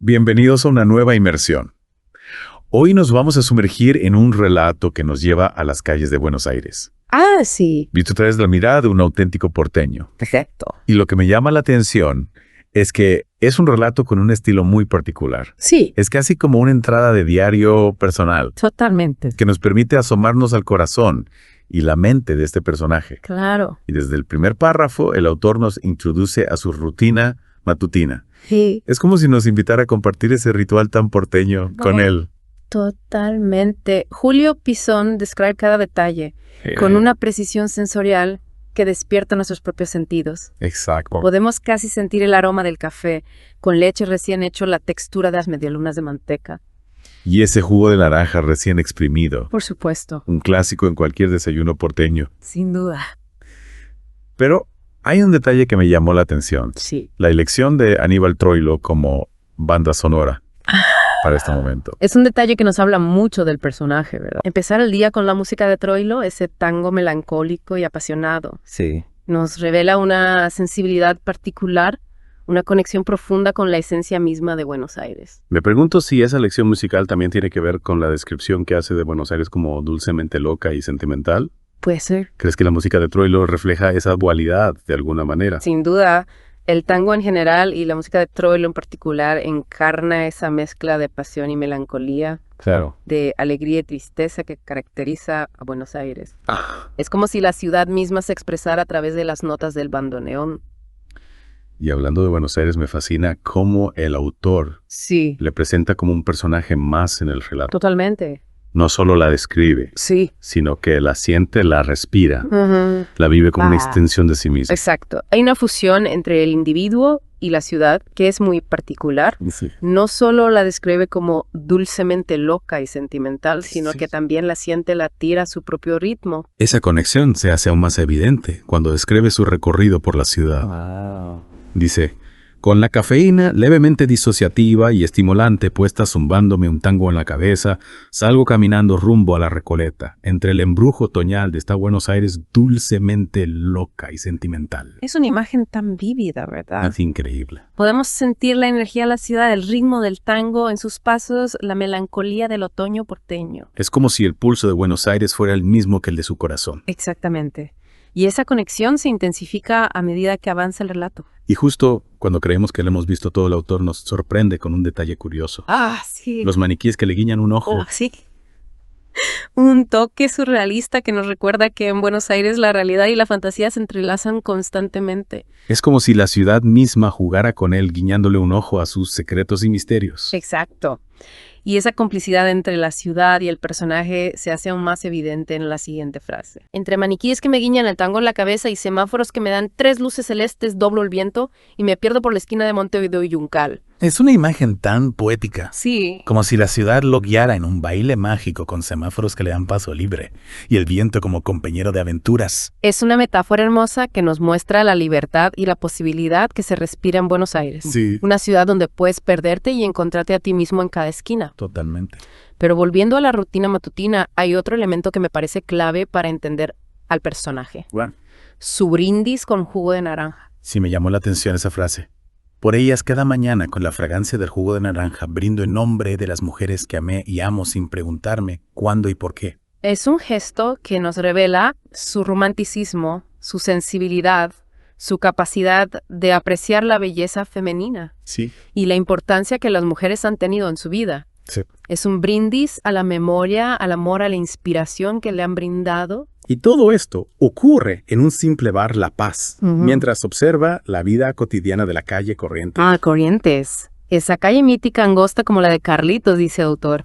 Bienvenidos a una nueva inmersión. Hoy nos vamos a sumergir en un relato que nos lleva a las calles de Buenos Aires. Ah, sí. Visto a través de la mirada de un auténtico porteño. Perfecto. Y lo que me llama la atención es que es un relato con un estilo muy particular. Sí, Es casi como una entrada de diario personal totalmente. que nos permite asomarnos al corazón y la mente de este personaje. Claro. Y desde el primer párrafo, el autor nos introduce a su rutina matutina. Sí, Es como si nos invitara a compartir ese ritual tan porteño con él. totalmente. Julio Pisón describe cada detalle con una precisión sensorial que despierta nuestros propios sentidos. Exacto. Podemos casi sentir el aroma del café, con leche recién hecho, la textura de las medialunas de manteca. Y ese jugo de naranja recién exprimido. Por supuesto. Un clásico en cualquier desayuno porteño. Sin duda. Pero hay un detalle que me llamó la atención. Sí. La elección de Aníbal Troilo como banda sonora para este momento. Es un detalle que nos habla mucho del personaje, ¿verdad? Empezar el día con la música de Troilo, ese tango melancólico y apasionado, Sí. nos revela una sensibilidad particular, una conexión profunda con la esencia misma de Buenos Aires. Me pregunto si esa lección musical también tiene que ver con la descripción que hace de Buenos Aires como dulcemente loca y sentimental. Puede ser. ¿Crees que la música de Troilo refleja esa dualidad de alguna manera? Sin duda, el tango en general y la música de Troilo en particular encarna esa mezcla de pasión y melancolía, Claro. de alegría y tristeza que caracteriza a Buenos Aires. Es como si la ciudad misma se expresara a través de las notas del bandoneón. Y hablando de Buenos Aires, me fascina cómo el autor Sí, le presenta como un personaje más en el relato. totalmente. No solo la describe, Sí. sino que la siente, la respira, Ujú. la vive como una Ah. extensión de sí misma. Exacto. Hay una fusión entre el individuo y la ciudad que es muy particular. Sí. No solo la describe como dulcemente loca y sentimental, sino Sí. que también la siente latir a su propio ritmo. Esa conexión se hace aún más evidente cuando describe su recorrido por la ciudad. Dice, con la cafeína levemente disociativa y estimulante puesta zumbándome un tango en la cabeza, salgo caminando rumbo a la Recoleta, entre el embrujo otoñal de esta Buenos Aires dulcemente loca y sentimental. Es una imagen tan vívida, ¿verdad? Es increíble. Podemos sentir la energía de la ciudad, el ritmo del tango en sus pasos, la melancolía del otoño porteño. Es como si el pulso de Buenos Aires fuera el mismo que el de su corazón. Exactamente. Y esa conexión se intensifica a medida que avanza el relato. Y justo cuando creemos que lo hemos visto todo, el autor nos sorprende con un detalle curioso. Ah, sí. Los maniquíes que le guiñan un ojo. Oh, sí. Un toque surrealista que nos recuerda que en Buenos Aires la realidad y la fantasía se entrelazan constantemente. Es como si la ciudad misma jugara con él, guiñándole un ojo a sus secretos y misterios. Exacto. Y esa complicidad entre la ciudad y el personaje se hace aún más evidente en la siguiente frase. Entre maniquíes que me guiñan el tango en la cabeza y semáforos que me dan 3 luces celestes, doblo el viento y me pierdo por la esquina de Montevideo y Yuncal. Es una imagen tan poética, Sí, como si la ciudad lo guiara en un baile mágico con semáforos que le dan paso libre y el viento como compañero de aventuras. es una metáfora hermosa que nos muestra la libertad y la posibilidad que se respira en Buenos Aires. Sí, Una ciudad donde puedes perderte y encontrarte a ti mismo en cada esquina. totalmente. Pero volviendo a la rutina matutina, hay otro elemento que me parece clave para entender al personaje. Bueno, Su brindis con jugo de naranja. sí me llamó la atención esa frase. Por ellas cada mañana con la fragancia del jugo de naranja brindo en nombre de las mujeres que amé y amo sin preguntarme cuándo y por qué. Es un gesto que nos revela su romanticismo, su sensibilidad, su capacidad de apreciar la belleza femenina Sí. y la importancia que las mujeres han tenido en su vida. Sí. Es un brindis a la memoria, al amor, a la inspiración que le han brindado. Y todo esto ocurre en un simple bar La Paz, Ujú. mientras observa la vida cotidiana de la calle Corrientes. Corrientes. Esa calle mítica angosta como la de Carlitos, dice el autor.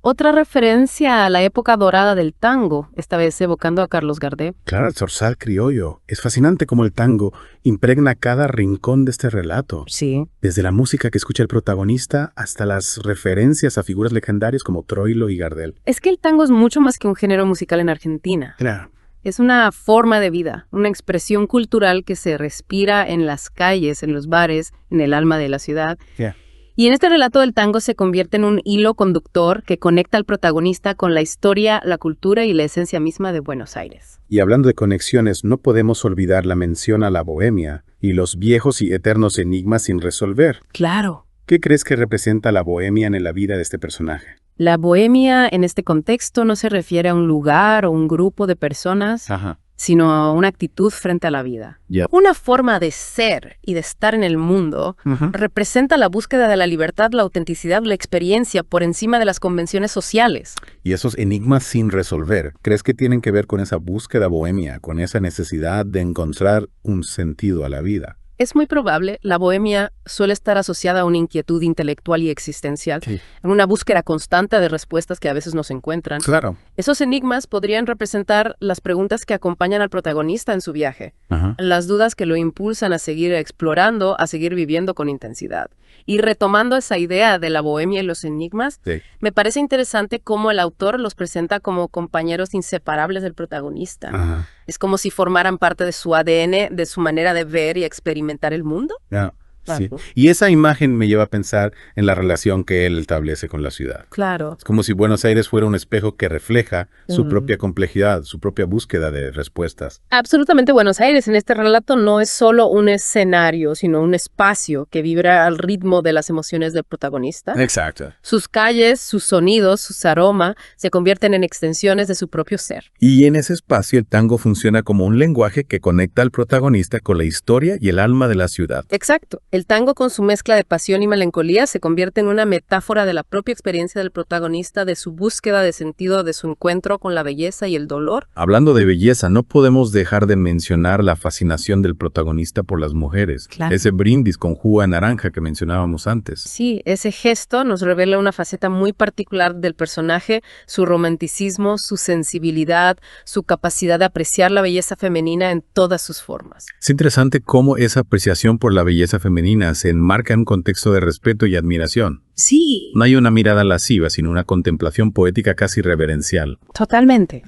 Otra referencia a la época dorada del tango, esta vez evocando a Carlos Gardel. Claro, el zorzal criollo. Es fascinante cómo el tango impregna cada rincón de este relato. Sí. Desde la música que escucha el protagonista hasta las referencias a figuras legendarias como Troilo y Gardel. Es que el tango es mucho más que un género musical en Argentina. Claro. Es una forma de vida, una expresión cultural que se respira en las calles, en los bares, en el alma de la ciudad. Yeah. Y en este relato del tango se convierte en un hilo conductor que conecta al protagonista con la historia, la cultura y la esencia misma de Buenos Aires. Y hablando de conexiones, no podemos olvidar la mención a la bohemia y los viejos y eternos enigmas sin resolver. Claro. ¿Qué crees que representa la bohemia en la vida de este personaje? La bohemia en este contexto no se refiere a un lugar o un grupo de personas, Ajá. sino a una actitud frente a la vida. Yep. Una forma de ser y de estar en el mundo representa la búsqueda de la libertad, la autenticidad, la experiencia por encima de las convenciones sociales. Y esos enigmas sin resolver, ¿crees que tienen que ver con esa búsqueda bohemia, con esa necesidad de encontrar un sentido a la vida? Es muy probable, la bohemia suele estar asociada a una inquietud intelectual y existencial, Sí. en una búsqueda constante de respuestas que a veces no se encuentran. Claro. Esos enigmas podrían representar las preguntas que acompañan al protagonista en su viaje, Ajá. las dudas que lo impulsan a seguir explorando, a seguir viviendo con intensidad. Y retomando esa idea de la bohemia y los enigmas, Sí. me parece interesante cómo el autor los presenta como compañeros inseparables del protagonista. Ajá. Es como si formaran parte de su ADN, de su manera de ver y experimentar el mundo. Ya. Sí. Claro. Y esa imagen me lleva a pensar en la relación que él establece con la ciudad. Claro. Es como si Buenos Aires fuera un espejo que refleja su Mm. propia complejidad, su propia búsqueda de respuestas. Absolutamente, Buenos Aires en este relato no es solo un escenario, sino un espacio que vibra al ritmo de las emociones del protagonista. Exacto. Sus calles, sus sonidos, sus aromas se convierten en extensiones de su propio ser. Y en ese espacio el tango funciona como un lenguaje que conecta al protagonista con la historia y el alma de la ciudad. Exacto. El tango, con su mezcla de pasión y melancolía, se convierte en una metáfora de la propia experiencia del protagonista, de su búsqueda de sentido, de su encuentro con la belleza y el dolor. Hablando de belleza, no podemos dejar de mencionar la fascinación del protagonista por las mujeres. Claro. Ese brindis con jugo de naranja que mencionábamos antes. Sí, ese gesto nos revela una faceta muy particular del personaje, su romanticismo, su sensibilidad, su capacidad de apreciar la belleza femenina en todas sus formas. Es interesante cómo esa apreciación por la belleza femenina se enmarca en un contexto de respeto y admiración. Sí, No hay una mirada lasciva, sino una contemplación poética casi reverencial. totalmente.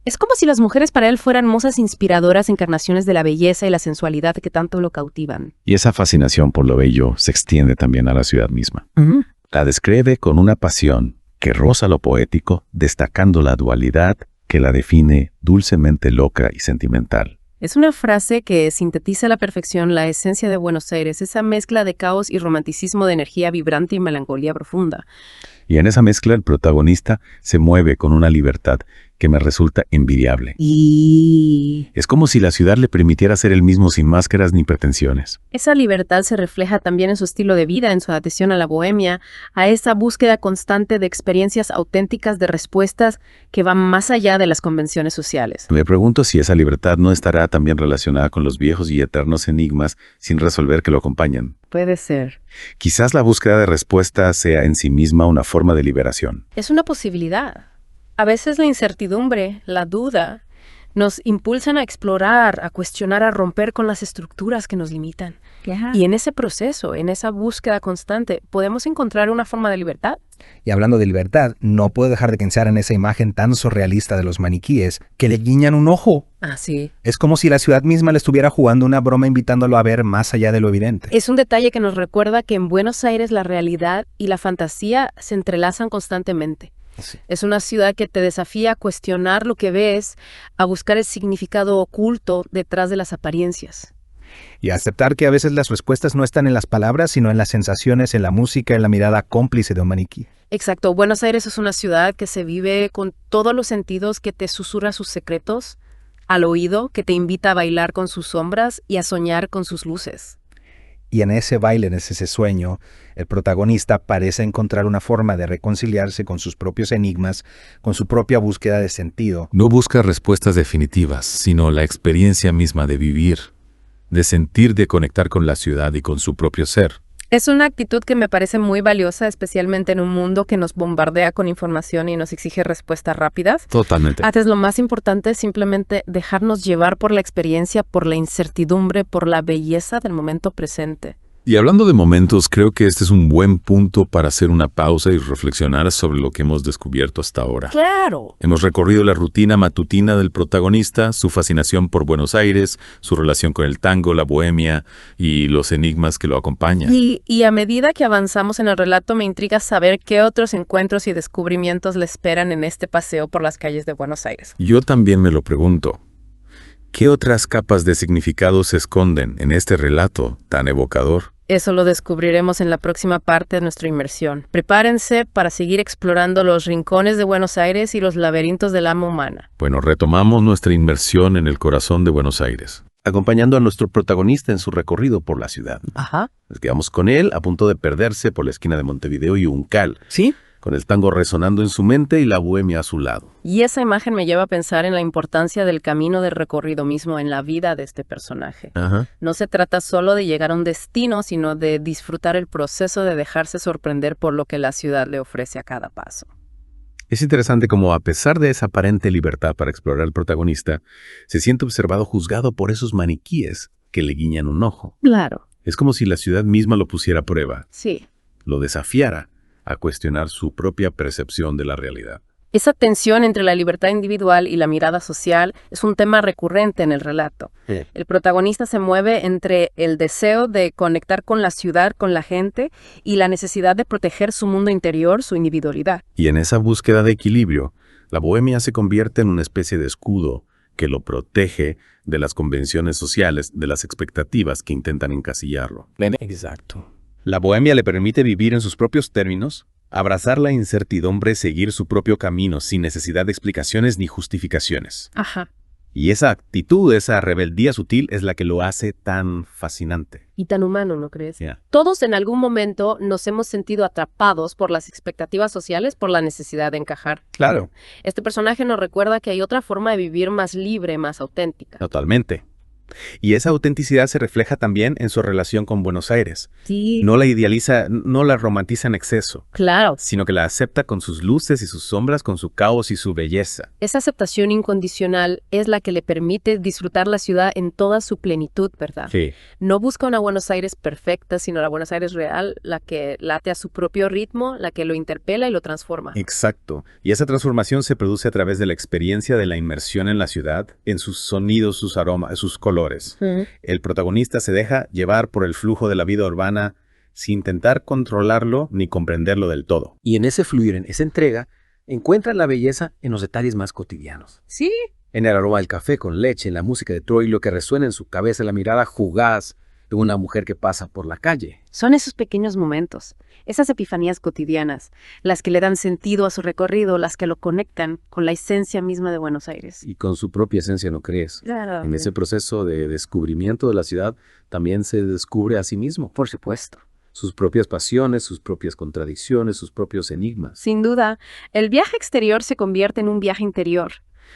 Es como si las mujeres para él fueran musas inspiradoras, encarnaciones de la belleza y la sensualidad que tanto lo cautivan. Y esa fascinación por lo bello se extiende también a la ciudad misma. La describe con una pasión que roza lo poético, destacando la dualidad que la define dulcemente loca y sentimental. Es una frase que sintetiza a la perfección la esencia de Buenos Aires, esa mezcla de caos y romanticismo, de energía vibrante y melancolía profunda. Y en esa mezcla el protagonista se mueve con una libertad que me resulta envidiable. Y Es como si la ciudad le permitiera ser el mismo sin máscaras ni pretensiones. esa libertad se refleja también en su estilo de vida, en su adhesión a la bohemia, a esa búsqueda constante de experiencias auténticas, de respuestas que van más allá de las convenciones sociales. Me pregunto si esa libertad no estará también relacionada con los viejos y eternos enigmas sin resolver que lo acompañan. Puede ser. Quizás la búsqueda de respuestas sea en sí misma una forma de liberación. Es una posibilidad. A veces la incertidumbre, la duda, nos impulsan a explorar, a cuestionar, a romper con las estructuras que nos limitan. Y en ese proceso, en esa búsqueda constante, podemos encontrar una forma de libertad. Y hablando de libertad, no puedo dejar de pensar en esa imagen tan surrealista de los maniquíes que le guiñan un ojo. Ah, sí. Es como si la ciudad misma le estuviera jugando una broma invitándolo a ver más allá de lo evidente. Es un detalle que nos recuerda que en Buenos Aires la realidad y la fantasía se entrelazan constantemente. Sí. Es una ciudad que te desafía a cuestionar lo que ves, a buscar el significado oculto detrás de las apariencias. Y aceptar que a veces las respuestas no están en las palabras, sino en las sensaciones, en la música, en la mirada cómplice de un maniquí. Exacto. Buenos Aires es una ciudad que se vive con todos los sentidos, que te susurra sus secretos al oído, que te invita a bailar con sus sombras y a soñar con sus luces. Y en ese baile, en ese sueño, el protagonista parece encontrar una forma de reconciliarse con sus propios enigmas, con su propia búsqueda de sentido. No busca respuestas definitivas, sino la experiencia misma de vivir, de sentir, de conectar con la ciudad y con su propio ser. Es una actitud que me parece muy valiosa, especialmente en un mundo que nos bombardea con información y nos exige respuestas rápidas. Totalmente. Antes, lo más importante es simplemente dejarnos llevar por la experiencia, por la incertidumbre, por la belleza del momento presente. Y hablando de momentos, creo que este es un buen punto para hacer una pausa y reflexionar sobre lo que hemos descubierto hasta ahora. ¡Claro! Hemos recorrido la rutina matutina del protagonista, su fascinación por Buenos Aires, su relación con el tango, la bohemia y los enigmas que lo acompañan. Y a medida que avanzamos en el relato, me intriga saber qué otros encuentros y descubrimientos le esperan en este paseo por las calles de Buenos Aires. Yo también me lo pregunto. ¿Qué otras capas de significado se esconden en este relato tan evocador? Eso lo descubriremos en la próxima parte de nuestra inmersión. Prepárense para seguir explorando los rincones de Buenos Aires y los laberintos del alma humana. Bueno, retomamos nuestra inmersión en el corazón de Buenos Aires. Acompañando a nuestro protagonista en su recorrido por la ciudad. Ajá. Nos quedamos con él a punto de perderse por la esquina de Montevideo y Uncal, ¿Sí? con el tango resonando en su mente y la bohemia a su lado. Y esa imagen me lleva a pensar en la importancia del camino del recorrido mismo en la vida de este personaje. Ajá. No se trata solo de llegar a un destino, sino de disfrutar el proceso de dejarse sorprender por lo que la ciudad le ofrece a cada paso. Es interesante cómo, a pesar de esa aparente libertad para explorar al protagonista, se siente observado, juzgado por esos maniquíes que le guiñan un ojo. Claro. Es como si la ciudad misma lo pusiera a prueba, Sí. lo desafiara a cuestionar su propia percepción de la realidad. Esa tensión entre la libertad individual y la mirada social es un tema recurrente en el relato. El protagonista se mueve entre el deseo de conectar con la ciudad, con la gente, y la necesidad de proteger su mundo interior, su individualidad. Y en esa búsqueda de equilibrio, la bohemia se convierte en una especie de escudo que lo protege de las convenciones sociales, de las expectativas que intentan encasillarlo. Exacto. La bohemia le permite vivir en sus propios términos, abrazar la incertidumbre, seguir su propio camino sin necesidad de explicaciones ni justificaciones. Ajá. Y esa actitud, esa rebeldía sutil es la que lo hace tan fascinante. Y tan humano, ¿no crees? Yeah. Todos en algún momento nos hemos sentido atrapados por las expectativas sociales, por la necesidad de encajar. Claro. Este personaje nos recuerda que hay otra forma de vivir más libre, más auténtica. Totalmente. Y esa autenticidad se refleja también en su relación con Buenos Aires. Sí. No la idealiza, no la romantiza en exceso, Claro. sino que la acepta con sus luces y sus sombras, con su caos y su belleza. Esa aceptación incondicional es la que le permite disfrutar la ciudad en toda su plenitud, ¿verdad? Sí. No busca una Buenos Aires perfecta, sino la Buenos Aires real, la que late a su propio ritmo, la que lo interpela y lo transforma. Exacto. Y esa transformación se produce a través de la experiencia de la inmersión en la ciudad, en sus sonidos, sus aromas, sus colores. El protagonista se deja llevar por el flujo de la vida urbana sin intentar controlarlo ni comprenderlo del todo. Y en ese fluir, en esa entrega, encuentra la belleza en los detalles más cotidianos. Sí. En el aroma del café con leche, en la música de Troilo que resuena en su cabeza, la mirada fugaz de una mujer que pasa por la calle. Son esos pequeños momentos, esas epifanías cotidianas, las que le dan sentido a su recorrido, las que lo conectan con la esencia misma de Buenos Aires. Y con su propia esencia, ¿no crees? Claro. En ese proceso de descubrimiento de la ciudad, también se descubre a sí mismo. Por supuesto. Sus propias pasiones, sus propias contradicciones, sus propios enigmas. Sin duda, el viaje exterior se convierte en un viaje interior.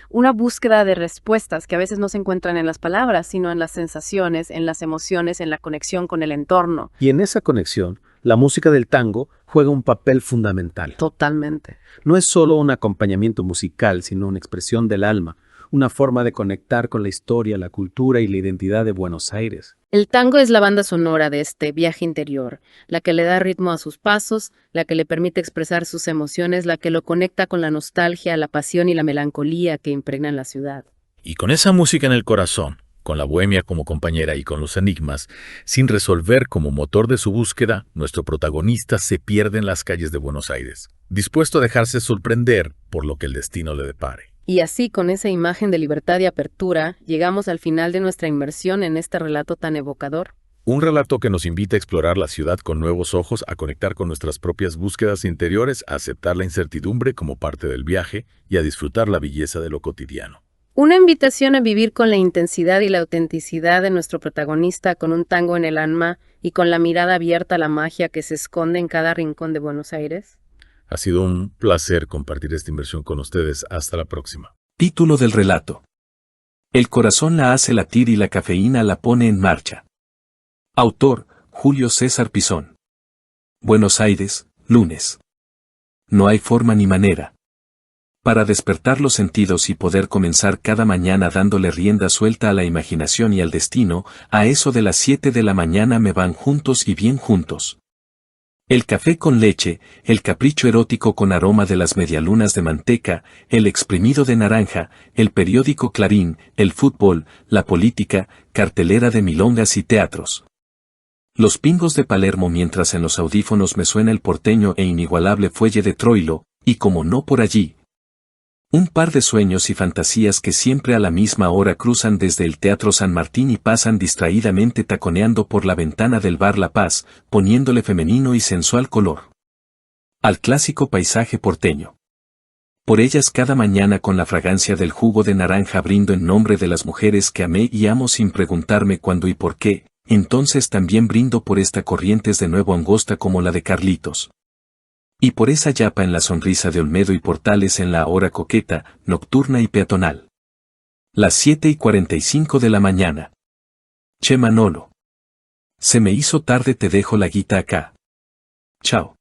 Una búsqueda de respuestas que a veces no se encuentran en las palabras, sino en las sensaciones, en las emociones, en la conexión con el entorno. Y en esa conexión, la música del tango juega un papel fundamental. Totalmente. No es solo un acompañamiento musical, sino una expresión del alma, una forma de conectar con la historia, la cultura y la identidad de Buenos Aires. El tango es la banda sonora de este viaje interior, la que le da ritmo a sus pasos, la que le permite expresar sus emociones, la que lo conecta con la nostalgia, la pasión y la melancolía que impregnan la ciudad. Y con esa música en el corazón, con la bohemia como compañera y con los enigmas, sin resolver como motor de su búsqueda, nuestro protagonista se pierde en las calles de Buenos Aires, dispuesto a dejarse sorprender por lo que el destino le depare. Y así, con esa imagen de libertad y apertura, llegamos al final de nuestra inmersión en este relato tan evocador. Un relato que nos invita a explorar la ciudad con nuevos ojos, a conectar con nuestras propias búsquedas interiores, a aceptar la incertidumbre como parte del viaje y a disfrutar la belleza de lo cotidiano. Una invitación a vivir con la intensidad y la autenticidad de nuestro protagonista, con un tango en el alma y con la mirada abierta a la magia que se esconde en cada rincón de Buenos Aires. Ha sido un placer compartir esta inversión con ustedes. Hasta la próxima. Título del relato. El corazón la hace latir y la cafeína la pone en marcha. Autor, Julio César Pisón. Buenos Aires, lunes. No hay forma ni manera. Para despertar los sentidos y poder comenzar cada mañana dándole rienda suelta a la imaginación y al destino, a eso de las 7 de la mañana me van juntos y bien juntos. El café con leche, el capricho erótico con aroma de las medialunas de manteca, el exprimido de naranja, el periódico Clarín, el fútbol, la política, cartelera de milongas y teatros. Los pingos de Palermo mientras en los audífonos me suena el porteño e inigualable fuelle de Troilo, y como no por allí. Un par de sueños y fantasías que siempre a la misma hora cruzan desde el Teatro San Martín y pasan distraídamente taconeando por la ventana del bar La Paz, poniéndole femenino y sensual color al clásico paisaje porteño. Por ellas cada mañana con la fragancia del jugo de naranja brindo en nombre de las mujeres que amé y amo sin preguntarme cuándo y por qué, entonces también brindo por esta corriente de nuevo angosta como la de Carlitos. Y por esa yapa en la sonrisa de Olmedo y Portales en la hora coqueta, nocturna y peatonal. Las 7:45 de la mañana. Che Manolo. Se me hizo tarde, te dejo la guita acá. Chao.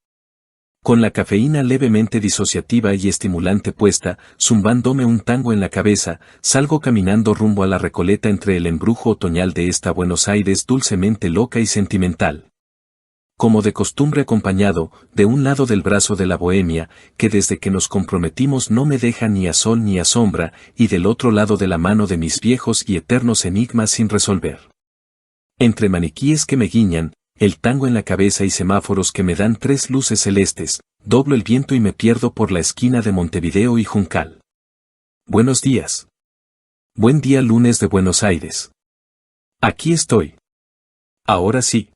Con la cafeína levemente disociativa y estimulante puesta, zumbándome un tango en la cabeza, salgo caminando rumbo a la Recoleta entre el embrujo otoñal de esta Buenos Aires dulcemente loca y sentimental. Como de costumbre acompañado, de un lado del brazo de la bohemia, que desde que nos comprometimos no me deja ni a sol ni a sombra, y del otro lado de la mano de mis viejos y eternos enigmas sin resolver. Entre maniquíes que me guiñan, el tango en la cabeza y semáforos que me dan 3 luces celestes, doblo el viento y me pierdo por la esquina de Montevideo y Juncal. Buenos días. Buen día, lunes de Buenos Aires. Aquí estoy. Ahora sí.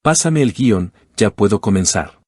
Pásame el guión, ya puedo comenzar.